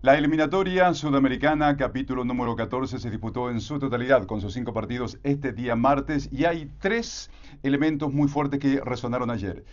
La eliminatoria sudamericana, capítulo número 14, se disputó en su totalidad con sus 5 partidos este día martes y hay tres elementos muy fuertes que resonaron ayer.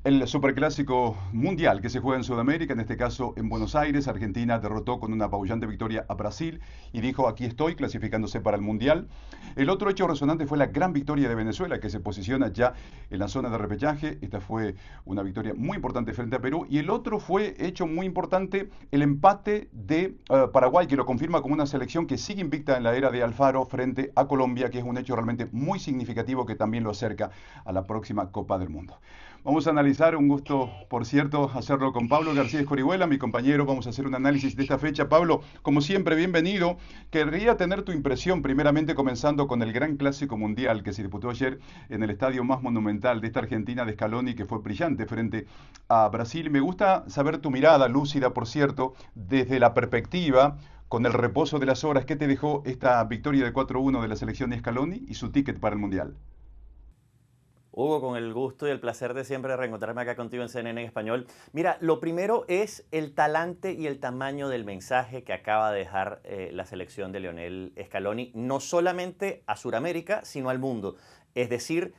El superclásico mundial que se juega en Sudamérica, en este caso en Buenos Aires, Argentina derrotó con una apabullante victoria a Brasil y dijo aquí estoy clasificándose para el mundial. El otro hecho resonante fue la gran victoria de Venezuela que se posiciona ya en la zona de repechaje. Esta fue una victoria muy importante frente a Perú. Y el otro fue hecho muy importante, el empate de Paraguay que lo confirma como una selección que sigue invicta en la era de Alfaro frente a Colombia, que es un hecho realmente muy significativo que también lo acerca a la próxima Copa del Mundo. Vamos a analizar, un gusto, por cierto, hacerlo con Pablo García Escorihuela, mi compañero. Vamos a hacer un análisis de esta fecha. Pablo, como siempre, bienvenido. Querría tener tu impresión, primeramente comenzando con el gran clásico mundial que se disputó ayer en el estadio más monumental de esta Argentina de Scaloni, que fue brillante frente a Brasil. Me gusta saber tu mirada, lúcida, por cierto, desde la perspectiva, con el reposo de las horas, ¿qué te dejó esta victoria de 4-1 de la selección de Scaloni y su ticket para el mundial? Hugo, con el gusto y el placer de siempre reencontrarme acá contigo en CNN en español. Mira, lo primero es el talante y el tamaño del mensaje que acaba de dejar la selección de Lionel Scaloni, no solamente a Sudamérica, sino al mundo. Es decir,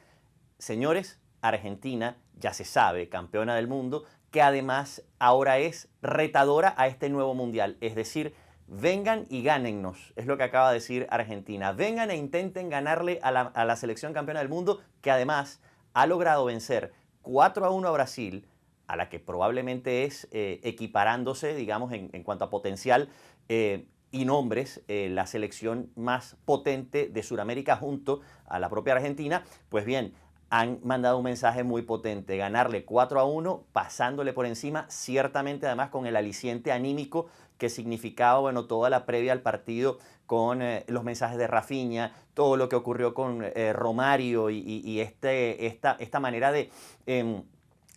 señores, Argentina ya se sabe, campeona del mundo, que además ahora es retadora a este nuevo mundial. Es decir, vengan y gánennos, es lo que acaba de decir Argentina. Vengan e intenten ganarle a la selección campeona del mundo, que además ha logrado vencer 4-1 a Brasil, a la que probablemente es equiparándose, digamos, en cuanto a potencial y nombres, la selección más potente de Sudamérica junto a la propia Argentina. Pues bien, han mandado un mensaje muy potente, ganarle 4-1, pasándole por encima, ciertamente además con el aliciente anímico que significaba, bueno, toda la previa al partido con los mensajes de Rafinha, todo lo que ocurrió con Romario y esta manera de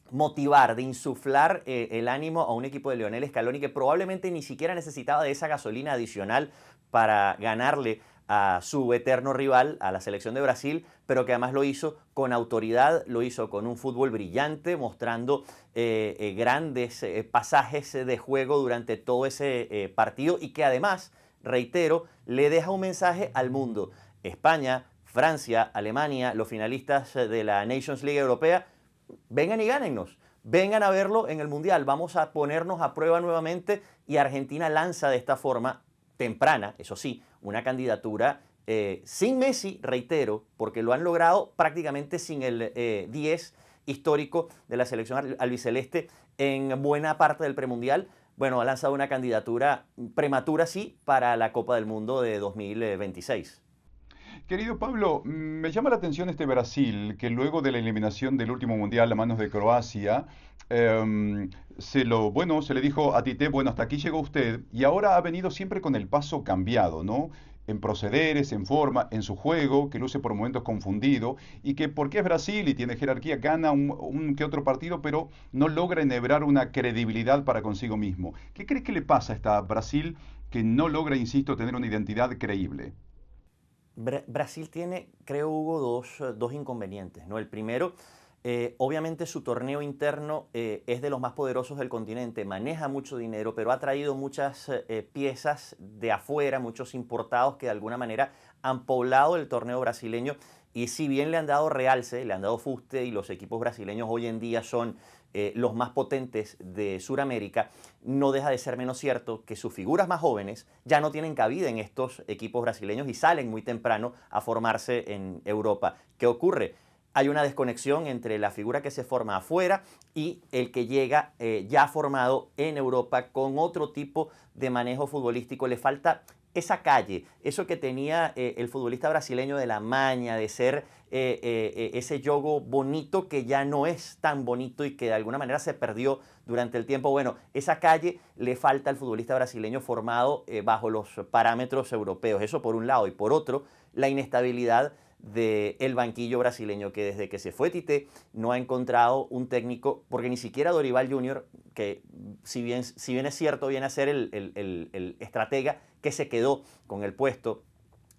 motivar, de insuflar el ánimo a un equipo de Lionel Scaloni que probablemente ni siquiera necesitaba de esa gasolina adicional para ganarle a su eterno rival, a la selección de Brasil, pero que además lo hizo con autoridad, lo hizo con un fútbol brillante, mostrando grandes pasajes de juego durante todo ese partido y que además, reitero, le deja un mensaje al mundo. España, Francia, Alemania, los finalistas de la Nations League Europea, vengan y gánennos. Vengan a verlo en el Mundial. Vamos a ponernos a prueba nuevamente y Argentina lanza de esta forma temprana, eso sí, una candidatura sin Messi, reitero, porque lo han logrado prácticamente sin el 10 histórico de la selección albiceleste en buena parte del premundial. Bueno, ha lanzado una candidatura prematura, sí, para la Copa del Mundo de 2026. Querido Pablo, me llama la atención este Brasil, que luego de la eliminación del último mundial a manos de Croacia, se le dijo a Tite, bueno, hasta aquí llegó usted, y ahora ha venido siempre con el paso cambiado, ¿no? En procederes, en forma, en su juego, que luce por momentos confundido, y que porque es Brasil y tiene jerarquía, gana un que otro partido, pero no logra enhebrar una credibilidad para consigo mismo. ¿Qué crees que le pasa a esta Brasil que no logra, insisto, tener una identidad creíble? Brasil tiene, creo, Hugo, dos inconvenientes, ¿no? El primero, obviamente su torneo interno es de los más poderosos del continente, maneja mucho dinero, pero ha traído muchas piezas de afuera, muchos importados que de alguna manera han poblado el torneo brasileño y si bien le han dado realce, le han dado fuste y los equipos brasileños hoy en día son los más potentes de Sudamérica, no deja de ser menos cierto que sus figuras más jóvenes ya no tienen cabida en estos equipos brasileños y salen muy temprano a formarse en Europa. ¿Qué ocurre? Hay una desconexión entre la figura que se forma afuera y el que llega ya formado en Europa con otro tipo de manejo futbolístico. Le falta esa calle, eso que tenía el futbolista brasileño de la maña, de ser ese juego bonito que ya no es tan bonito y que de alguna manera se perdió durante el tiempo. Bueno, esa calle le falta al futbolista brasileño formado bajo los parámetros europeos. Eso por un lado. Y por otro, la inestabilidad del banquillo brasileño, que desde que se fue Tite no ha encontrado un técnico, porque ni siquiera Dorival Junior, que si bien es cierto, viene a ser el estratega que se quedó con el puesto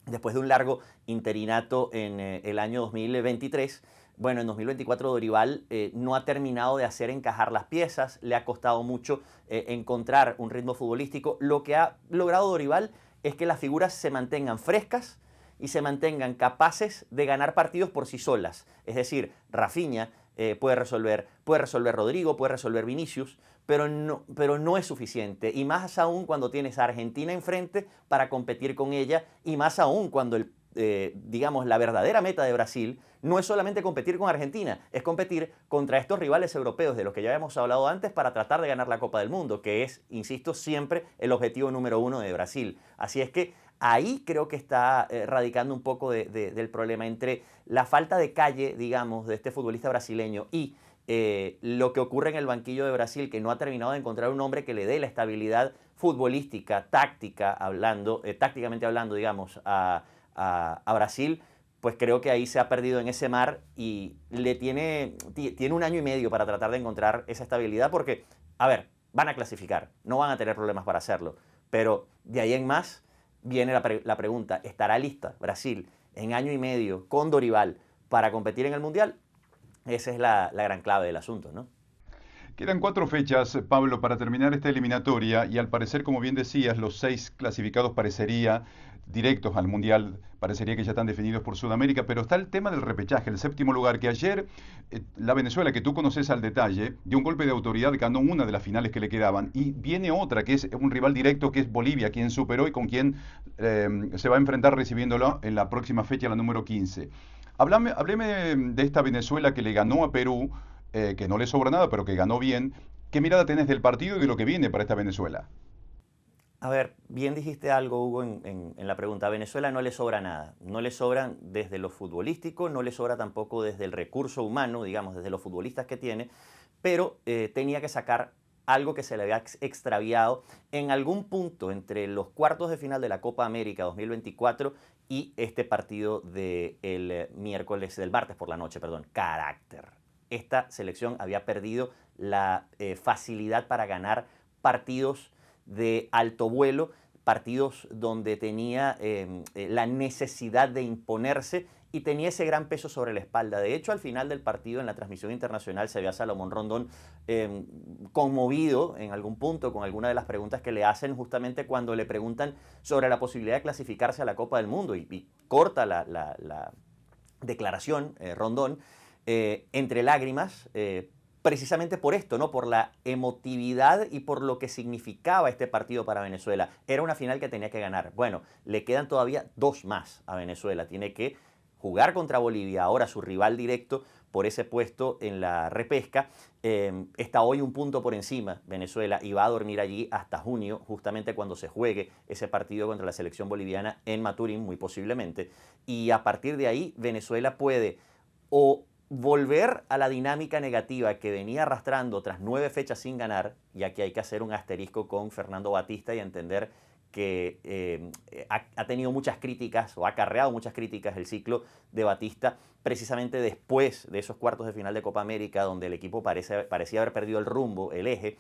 después de un largo interinato en el año 2023, Bueno, en 2024 Dorival no ha terminado de hacer encajar las piezas, le ha costado mucho encontrar un ritmo futbolístico. Lo que ha logrado Dorival es que las figuras se mantengan frescas y se mantengan capaces de ganar partidos por sí solas. Es decir, Rafinha puede resolver Rodrigo, puede resolver Vinicius, pero no es suficiente. Y más aún cuando tienes a Argentina enfrente para competir con ella, y más aún cuando digamos, la verdadera meta de Brasil no es solamente competir con Argentina, es competir contra estos rivales europeos de los que ya hemos hablado antes para tratar de ganar la Copa del Mundo, que es, insisto, siempre el objetivo número uno de Brasil. Así es que ahí creo que está radicando un poco del problema entre la falta de calle, digamos, de este futbolista brasileño y lo que ocurre en el banquillo de Brasil, que no ha terminado de encontrar un hombre que le dé la estabilidad futbolística, tácticamente hablando, digamos, a Brasil. Pues creo que ahí se ha perdido en ese mar y tiene 1 año y medio para tratar de encontrar esa estabilidad porque, a ver, van a clasificar, no van a tener problemas para hacerlo, pero de ahí en más viene la pregunta, ¿estará lista Brasil en año y medio con Dorival para competir en el Mundial? Esa es la gran clave del asunto, ¿no? Quedan 4 fechas, Pablo, para terminar esta eliminatoria y al parecer, como bien decías, los 6 clasificados parecería directos al Mundial, parecería que ya están definidos por Sudamérica, pero está el tema del repechaje, el 7º lugar, que ayer la Venezuela, que tú conoces al detalle, dio un golpe de autoridad, ganó una de las finales que le quedaban y viene otra, que es un rival directo, que es Bolivia, quien superó y con quien se va a enfrentar recibiéndolo en la próxima fecha, la número 15. Hábleme de esta Venezuela que le ganó a Perú, que no le sobra nada, pero que ganó bien. ¿Qué mirada tenés del partido y de lo que viene para esta Venezuela? A ver, bien dijiste algo, Hugo, en la pregunta. A Venezuela no le sobra nada. No le sobran desde lo futbolístico, no le sobra tampoco desde el recurso humano, digamos, desde los futbolistas que tiene, pero tenía que sacar algo que se le había extraviado en algún punto entre los cuartos de final de la Copa América 2024 y este partido del martes por la noche, perdón, carácter. Esta selección había perdido la facilidad para ganar partidos de alto vuelo, partidos donde tenía la necesidad de imponerse y tenía ese gran peso sobre la espalda. De hecho, al final del partido, en la transmisión internacional, se ve a Salomón Rondón conmovido en algún punto con alguna de las preguntas que le hacen justamente cuando le preguntan sobre la posibilidad de clasificarse a la Copa del Mundo y corta la declaración, Rondón, entre lágrimas, precisamente por esto, ¿no? Por la emotividad y por lo que significaba este partido para Venezuela. Era una final que tenía que ganar. Bueno, le quedan todavía 2 más a Venezuela. Tiene que jugar contra Bolivia, ahora su rival directo por ese puesto en la repesca. Está hoy un punto por encima Venezuela y va a dormir allí hasta junio, justamente cuando se juegue ese partido contra la selección boliviana en Maturín, muy posiblemente. Y a partir de ahí, Venezuela puede o volver a la dinámica negativa que venía arrastrando tras 9 fechas sin ganar, y aquí hay que hacer un asterisco con Fernando Batista y entender que ha tenido muchas críticas o ha acarreado muchas críticas el ciclo de Batista precisamente después de esos cuartos de final de Copa América donde el equipo parecía haber perdido el rumbo, el eje,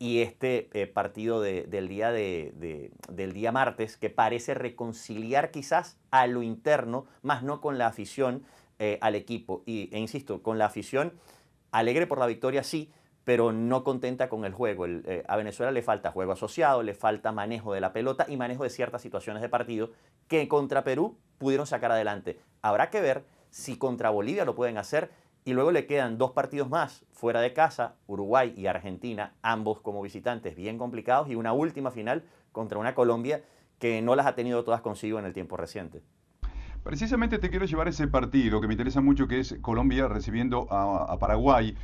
y este partido del día martes que parece reconciliar quizás a lo interno, más no con la afición, al equipo. E insisto, con la afición alegre por la victoria sí, pero no contenta con el juego. A Venezuela le falta juego asociado, le falta manejo de la pelota y manejo de ciertas situaciones de partido que contra Perú pudieron sacar adelante. Habrá que ver si contra Bolivia lo pueden hacer y luego le quedan 2 partidos más fuera de casa, Uruguay y Argentina, ambos como visitantes bien complicados, y una última final contra una Colombia que no las ha tenido todas consigo en el tiempo reciente. Precisamente te quiero llevar a ese partido que me interesa mucho, que es Colombia recibiendo a Paraguay.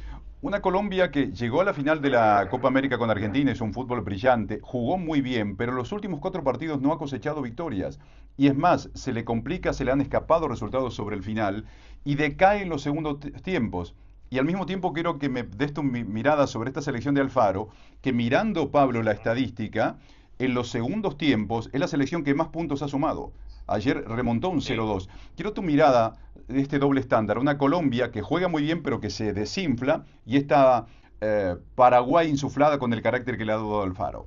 Una Colombia que llegó a la final de la Copa América con Argentina, es un fútbol brillante, jugó muy bien, pero en los últimos 4 partidos no ha cosechado victorias. Y es más, se le complica, se le han escapado resultados sobre el final y decae en los segundos tiempos. Y al mismo tiempo quiero que me des tu mirada sobre esta selección de Alfaro, que mirando, Pablo, la estadística, en los segundos tiempos es la selección que más puntos ha sumado. Ayer remontó un 0-2. Quiero tu mirada de este doble estándar. Una Colombia que juega muy bien pero que se desinfla y esta Paraguay insuflada con el carácter que le ha dado Alfaro.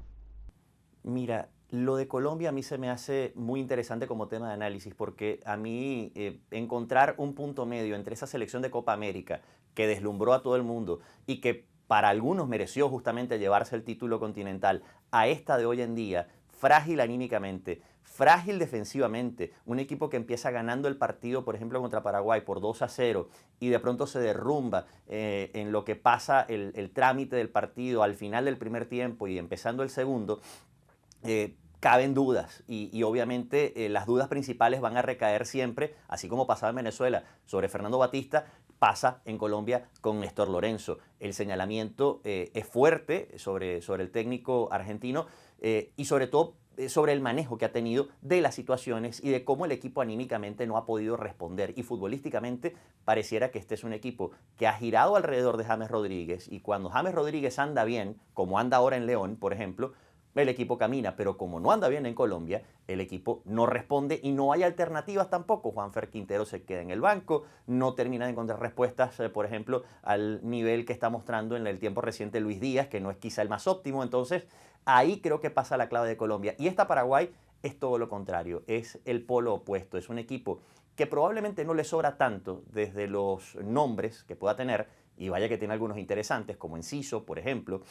Mira, Lo de Colombia a mí se me hace muy interesante como tema de análisis porque a mí encontrar un punto medio entre esa selección de Copa América que deslumbró a todo el mundo y que para algunos mereció justamente llevarse el título continental a esta de hoy en día, frágil anímicamente, frágil defensivamente, un equipo que empieza ganando el partido, por ejemplo, contra Paraguay por 2-0 y de pronto se derrumba en lo que pasa el trámite del partido al final del primer tiempo y empezando el segundo, caben dudas y obviamente las dudas principales van a recaer siempre, así como pasaba en Venezuela sobre Fernando Batista, pasa en Colombia con Néstor Lorenzo. El señalamiento es fuerte sobre el técnico argentino y sobre todo sobre el manejo que ha tenido de las situaciones y de cómo el equipo anímicamente no ha podido responder. Y futbolísticamente pareciera que este es un equipo que ha girado alrededor de James Rodríguez y cuando James Rodríguez anda bien, como anda ahora en León, por ejemplo, el equipo camina, pero como no anda bien en Colombia, el equipo no responde y no hay alternativas tampoco. Juanfer Quintero se queda en el banco, no termina de encontrar respuestas, por ejemplo, al nivel que está mostrando en el tiempo reciente Luis Díaz, que no es quizá el más óptimo. Entonces, ahí creo que pasa la clave de Colombia. Y esta Paraguay es todo lo contrario, es el polo opuesto, es un equipo que probablemente no le sobra tanto desde los nombres que pueda tener, y vaya que tiene algunos interesantes, como Enciso, por ejemplo,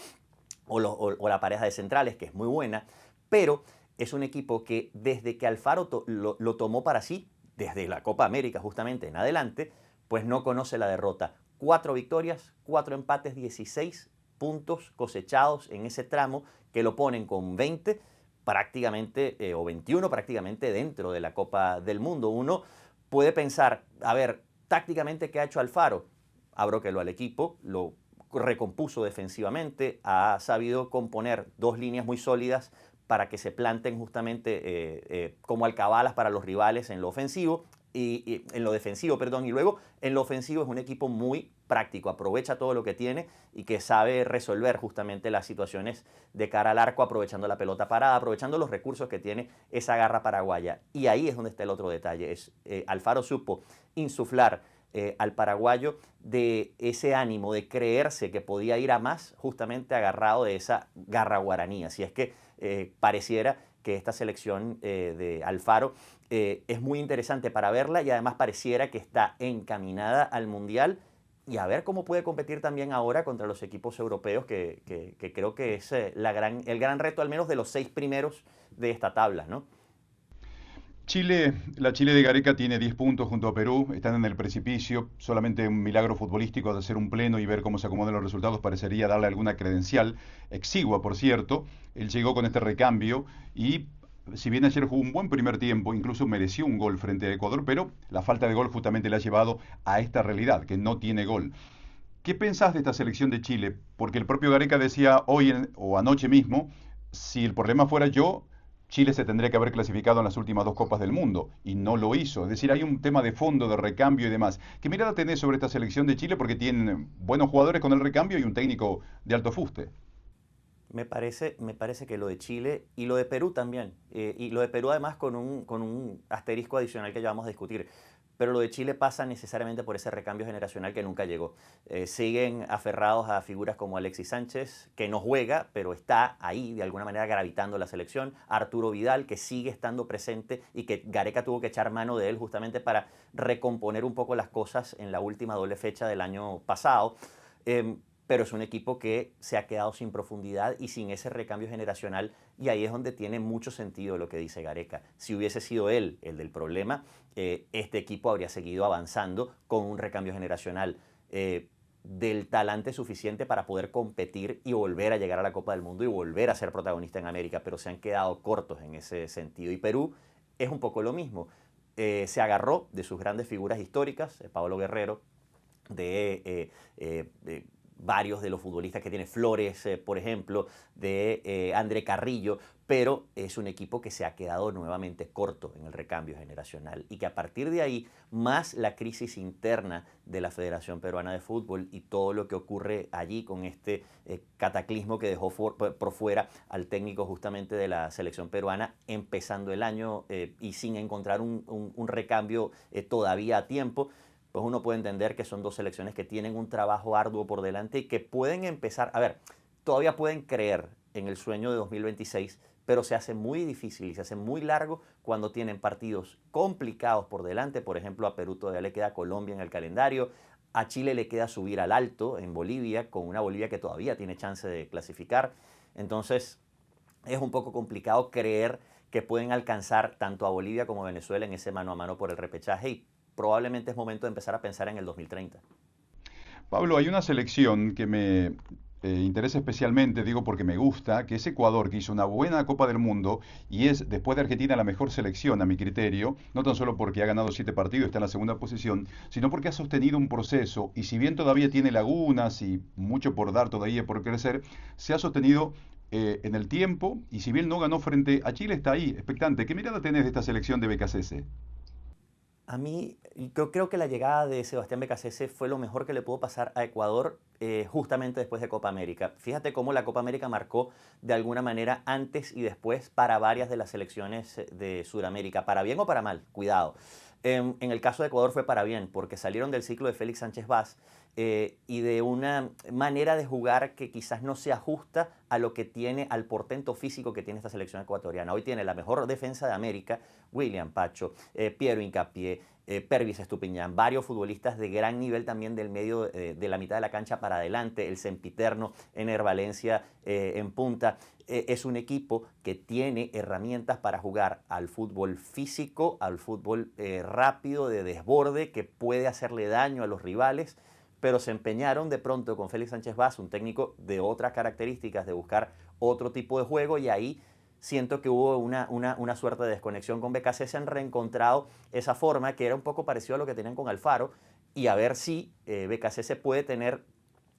o la pareja de centrales, que es muy buena, pero es un equipo que desde que Alfaro lo tomó para sí, desde la Copa América justamente en adelante, pues no conoce la derrota. 4 victorias, 4 empates, 16 puntos cosechados en ese tramo que lo ponen con 20 prácticamente, o 21 prácticamente dentro de la Copa del Mundo. Uno puede pensar, a ver, tácticamente, ¿qué ha hecho Alfaro? Abróquelo al equipo, lo recompuso defensivamente, ha sabido componer 2 líneas muy sólidas para que se planten justamente como alcabalas para los rivales en lo ofensivo y en lo defensivo, perdón, y luego en lo ofensivo es un equipo muy práctico, aprovecha todo lo que tiene y que sabe resolver justamente las situaciones de cara al arco, aprovechando la pelota parada, aprovechando los recursos que tiene esa garra paraguaya. Y ahí es donde está el otro detalle, Alfaro supo insuflar al paraguayo de ese ánimo de creerse que podía ir a más, justamente agarrado de esa garra guaraní. Así es que pareciera que esta selección de Alfaro es muy interesante para verla y además pareciera que está encaminada al Mundial y a ver cómo puede competir también ahora contra los equipos europeos, que creo que es el gran reto, al menos de los 6 primeros de esta tabla, ¿no? Chile, la Chile de Gareca tiene 10 puntos junto a Perú, están en el precipicio, solamente un milagro futbolístico de hacer un pleno y ver cómo se acomodan los resultados parecería darle alguna credencial, exigua por cierto, él llegó con este recambio y si bien ayer jugó un buen primer tiempo, incluso mereció un gol frente a Ecuador, pero la falta de gol justamente le ha llevado a esta realidad, que no tiene gol. ¿Qué pensás de esta selección de Chile? Porque el propio Gareca decía o anoche mismo, si el problema fuera yo, Chile se tendría que haber clasificado en las últimas 2 Copas del Mundo y no lo hizo. Es decir, hay un tema de fondo, de recambio y demás. ¿Qué mirada tenés sobre esta selección de Chile? Porque tienen buenos jugadores con el recambio y un técnico de alto fuste. Me parece que lo de Chile y lo de Perú también, y lo de Perú además con un asterisco adicional que ya vamos a discutir, pero lo de Chile pasa necesariamente por ese recambio generacional que nunca llegó. Siguen aferrados a figuras como Alexis Sánchez, que no juega, pero está ahí de alguna manera gravitando la selección. Arturo Vidal, que sigue estando presente y que Gareca tuvo que echar mano de él justamente para recomponer un poco las cosas en la última doble fecha del año pasado. Pero es un equipo que se ha quedado sin profundidad y sin ese recambio generacional, y ahí es donde tiene mucho sentido lo que dice Gareca. Si hubiese sido él el del problema, este equipo habría seguido avanzando con un recambio generacional del talante suficiente para poder competir y volver a llegar a la Copa del Mundo y volver a ser protagonista en América, pero se han quedado cortos en ese sentido. Y Perú es un poco lo mismo. Se agarró de sus grandes figuras históricas, Pablo Guerrero, de varios de los futbolistas que tiene Flores, por ejemplo, de André Carrillo, pero es un equipo que se ha quedado nuevamente corto en el recambio generacional y que a partir de ahí, más la crisis interna de la Federación Peruana de Fútbol y todo lo que ocurre allí con este cataclismo que dejó por fuera al técnico justamente de la selección peruana, empezando el año y sin encontrar un recambio todavía a tiempo, pues uno puede entender que son 2 selecciones que tienen un trabajo arduo por delante y que pueden empezar, a ver, todavía pueden creer en el sueño de 2026, pero se hace muy difícil y se hace muy largo cuando tienen partidos complicados por delante. Por ejemplo, a Perú todavía le queda Colombia en el calendario, a Chile le queda subir al alto en Bolivia, con una Bolivia que todavía tiene chance de clasificar. Entonces, es un poco complicado creer que pueden alcanzar tanto a Bolivia como a Venezuela en ese mano a mano por el repechaje, y probablemente es momento de empezar a pensar en el 2030. Pablo, hay una selección que me interesa especialmente, digo porque me gusta, que es Ecuador, que hizo una buena Copa del Mundo y es, después de Argentina, la mejor selección a mi criterio, no tan solo porque ha ganado 7 partidos, está en la segunda posición, sino porque ha sostenido un proceso y si bien todavía tiene lagunas y mucho por dar todavía por crecer, se ha sostenido en el tiempo y si bien no ganó frente a Chile, está ahí, expectante. ¿Qué mirada tenés de esta selección de BKCS? A mí creo que la llegada de Sebastián Becasese fue lo mejor que le pudo pasar a Ecuador justamente después de Copa América. Fíjate cómo la Copa América marcó de alguna manera antes y después para varias de las selecciones de Sudamérica, para bien o para mal, cuidado. En el caso de Ecuador fue para bien, porque salieron del ciclo de Félix Sánchez Vaz y de una manera de jugar que quizás no se ajusta a lo que tiene, al portento físico que tiene esta selección ecuatoriana. Hoy tiene la mejor defensa de América, William Pacho, Piero Hincapié, Pervis Estupiñán, varios futbolistas de gran nivel también del medio de la mitad de la cancha para adelante, el sempiterno Ener Valencia en punta. Es un equipo que tiene herramientas para jugar al fútbol físico, al fútbol rápido, de desborde, que puede hacerle daño a los rivales, pero se empeñaron de pronto con Félix Sánchez Vaz, un técnico de otras características, de buscar otro tipo de juego, y ahí siento que hubo una suerte de desconexión con BKC. Se han reencontrado esa forma que era un poco parecido a lo que tenían con Alfaro, y a ver si BKC se puede tener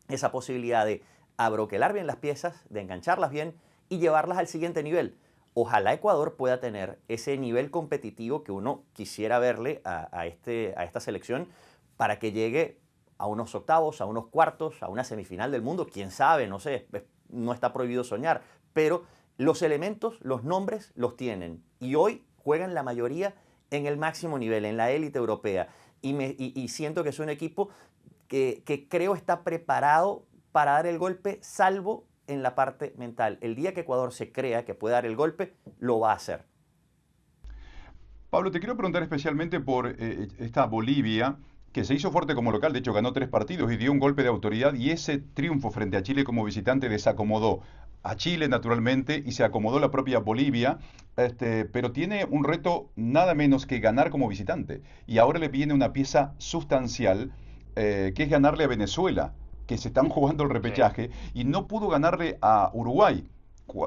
esa posibilidad de abroquelar bien las piezas, de engancharlas bien y llevarlas al siguiente nivel. Ojalá Ecuador pueda tener ese nivel competitivo que uno quisiera verle a esta selección para que llegue a unos octavos, a unos cuartos, a una semifinal del mundo, quién sabe, no sé, no está prohibido soñar, pero los elementos, los nombres los tienen y hoy juegan la mayoría en el máximo nivel, en la élite europea, y siento que es un equipo que creo está preparado para dar el golpe, salvo en la parte mental. El día que Ecuador se crea que puede dar el golpe, lo va a hacer. Pablo, te quiero preguntar especialmente por esta Bolivia, que se hizo fuerte como local, de hecho ganó 3 partidos y dio un golpe de autoridad y ese triunfo frente a Chile como visitante desacomodó a Chile naturalmente y se acomodó la propia Bolivia, pero tiene un reto nada menos que ganar como visitante. Y ahora le viene una pieza sustancial, que es ganarle a Venezuela, que se están jugando el Sí. repechaje y no pudo ganarle a Uruguay,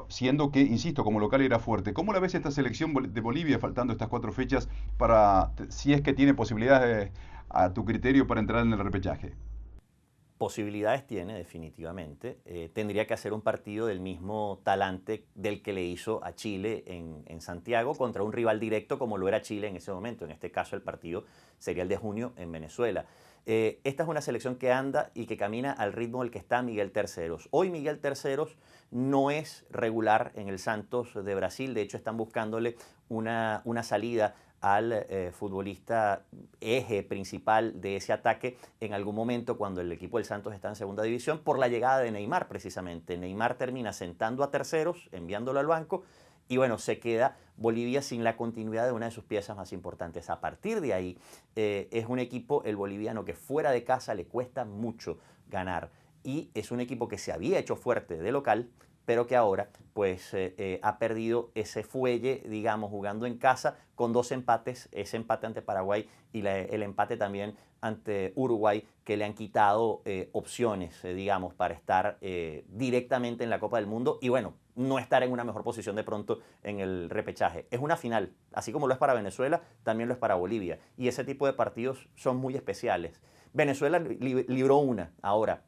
siendo que, insisto, como local era fuerte. ¿Cómo la ves esta selección de Bolivia faltando estas 4 fechas para, si es que tiene posibilidades a tu criterio para entrar en el repechaje? Posibilidades tiene, definitivamente. Tendría que hacer un partido del mismo talante del que le hizo a Chile en Santiago contra un rival directo como lo era Chile en ese momento. En este caso el partido sería el de junio en Venezuela. Esta es una selección que anda y que camina al ritmo del que está Miguel Terceros. Hoy Miguel Terceros no es regular en el Santos de Brasil. De hecho, están buscándole una salida al futbolista eje principal de ese ataque en algún momento cuando el equipo del Santos está en segunda división, por la llegada de Neymar precisamente. Neymar termina sentando a Terceros, enviándolo al banco, y bueno, se queda Bolivia sin la continuidad de una de sus piezas más importantes. A partir de ahí, es un equipo, el boliviano, que fuera de casa le cuesta mucho ganar, y es un equipo que se había hecho fuerte de local, pero que ahora pues ha perdido ese fuelle, digamos, jugando en casa con 2 empates, ese empate ante Paraguay y el empate también ante Uruguay, que le han quitado opciones, digamos, para estar directamente en la Copa del Mundo y bueno, no estar en una mejor posición de pronto en el repechaje. Es una final, así como lo es para Venezuela, también lo es para Bolivia, y ese tipo de partidos son muy especiales. Venezuela libró una ahora,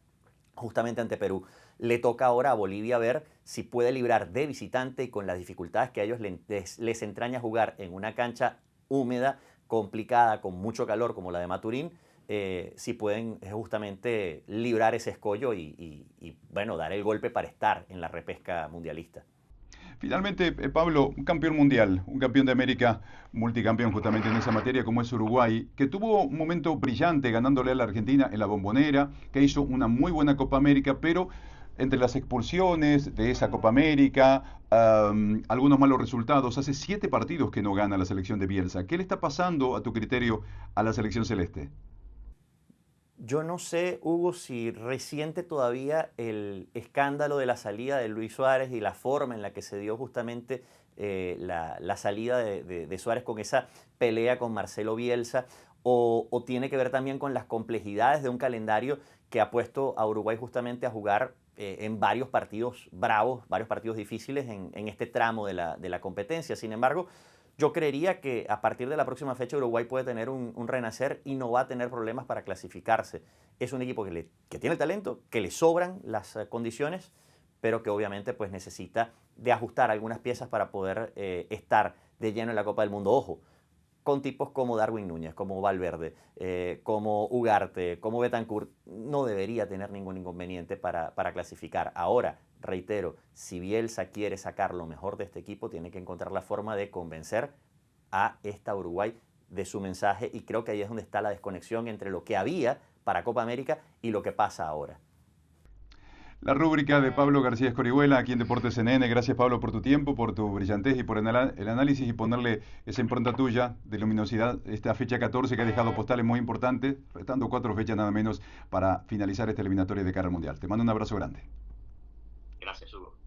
justamente ante Perú. Le toca ahora a Bolivia ver si puede librar de visitante y con las dificultades que a ellos les entraña jugar en una cancha húmeda, complicada, con mucho calor como la de Maturín, si pueden justamente librar ese escollo y, bueno, dar el golpe para estar en la repesca mundialista. Finalmente, Pablo, un campeón mundial, un campeón de América, multicampeón justamente en esa materia como es Uruguay, que tuvo un momento brillante ganándole a la Argentina en la Bombonera, que hizo una muy buena Copa América, pero entre las expulsiones de esa Copa América, algunos malos resultados, hace 7 partidos que no gana la selección de Bielsa. ¿Qué le está pasando, a tu criterio, a la selección celeste? Yo no sé, Hugo, si resiente todavía el escándalo de la salida de Luis Suárez y la forma en la que se dio justamente la salida de Suárez con esa pelea con Marcelo Bielsa, o tiene que ver también con las complejidades de un calendario que ha puesto a Uruguay justamente a jugar en varios partidos bravos, varios partidos difíciles en este tramo de la competencia. Sin embargo, yo creería que a partir de la próxima fecha Uruguay puede tener un renacer y no va a tener problemas para clasificarse. Es un equipo que tiene el talento, que le sobran las condiciones, pero que obviamente pues necesita de ajustar algunas piezas para poder estar de lleno en la Copa del Mundo. Ojo, con tipos como Darwin Núñez, como Valverde, como Ugarte, como Betancourt, no debería tener ningún inconveniente para clasificar. Ahora, reitero, si Bielsa quiere sacar lo mejor de este equipo, tiene que encontrar la forma de convencer a esta Uruguay de su mensaje, y creo que ahí es donde está la desconexión entre lo que había para Copa América y lo que pasa ahora. La rúbrica de Pablo García Escorihuela, aquí en Deportes NN. Gracias, Pablo, por tu tiempo, por tu brillantez y por el análisis y ponerle esa impronta tuya de luminosidad. Esta fecha 14 que ha dejado postales muy importantes, restando 4 fechas nada menos para finalizar esta eliminatoria de cara al Mundial. Te mando un abrazo grande. Gracias, Hugo.